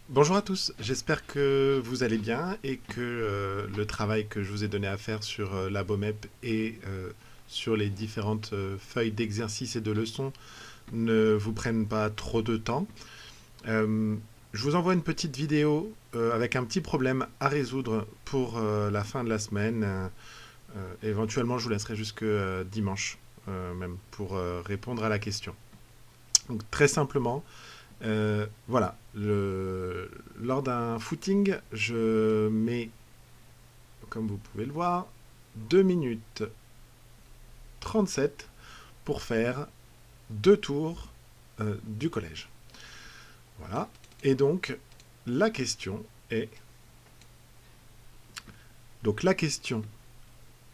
Bonjour à tous, j'espère que vous allez bien et que le travail que je vous ai donné à faire sur l'ABOMEP et sur les différentes feuilles d'exercices et de leçons ne vous prennent pas trop de temps. Euh, je vous envoie une petite vidéo avec un petit problème à résoudre pour la fin de la semaine. Éventuellement, je vous laisserai jusque dimanche même pour répondre à la question. Donc très simplement, voilà, lors d'un footing, je mets, comme vous pouvez le voir, 2 minutes 37 pour faire 2 tours du collège. Voilà. Et donc, la question est... Donc, la question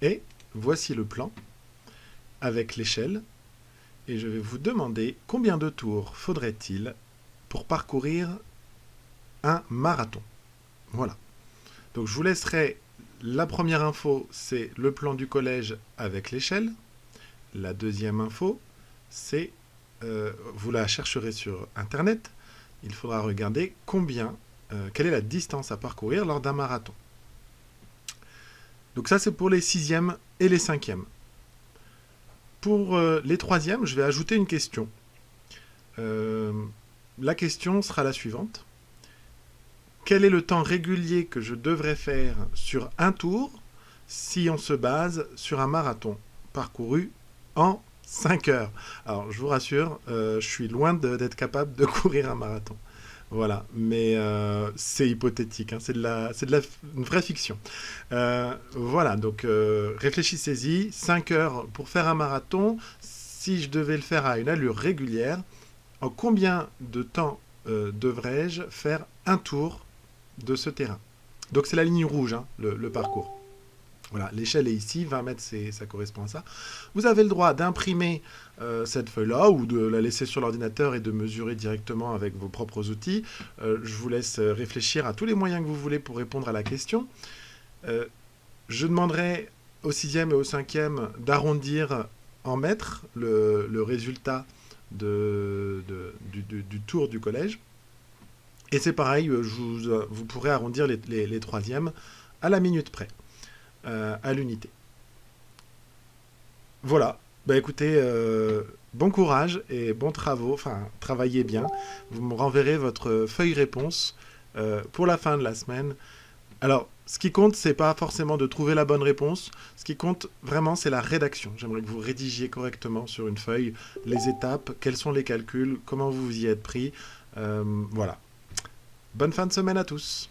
est, voici le plan avec l'échelle, et je vais vous demander combien de tours faudrait-il pour parcourir un marathon. Voilà. Donc je vous laisserai, la première info, c'est le plan du collège avec l'échelle. La deuxième info, c'est, vous la chercherez sur Internet, il faudra regarder quelle est la distance à parcourir lors d'un marathon. Donc ça, c'est pour les sixièmes et les cinquièmes. Pour les troisièmes, je vais ajouter une question. La question sera la suivante. Quel est le temps régulier que je devrais faire sur un tour si on se base sur un marathon parcouru en 5 heures? Alors, je vous rassure, je suis loin d'être capable de courir un marathon. Voilà, mais c'est hypothétique, hein, une vraie fiction. Voilà, donc réfléchissez-y, 5 heures pour faire un marathon, si je devais le faire à une allure régulière, en combien de temps devrais-je faire un tour de ce terrain? Donc c'est la ligne rouge, hein, le parcours. Voilà, l'échelle est ici, 20 mètres, ça correspond à ça. Vous avez le droit d'imprimer cette feuille-là ou de la laisser sur l'ordinateur et de mesurer directement avec vos propres outils. Je vous laisse réfléchir à tous les moyens que vous voulez pour répondre à la question. Je demanderai au sixième et au cinquième d'arrondir en mètres le résultat du tour du collège. Et c'est pareil, vous pourrez arrondir les troisièmes à la minute près, à l'unité. Voilà. Bah écoutez, bon courage et bons travaux, enfin travaillez bien. Vous me renverrez votre feuille réponse pour la fin de la semaine. Alors, ce qui compte, c'est pas forcément de trouver la bonne réponse. Ce qui compte vraiment, c'est la rédaction. J'aimerais que vous rédigiez correctement sur une feuille les étapes, quels sont les calculs, comment vous y êtes pris. Voilà. Bonne fin de semaine à tous.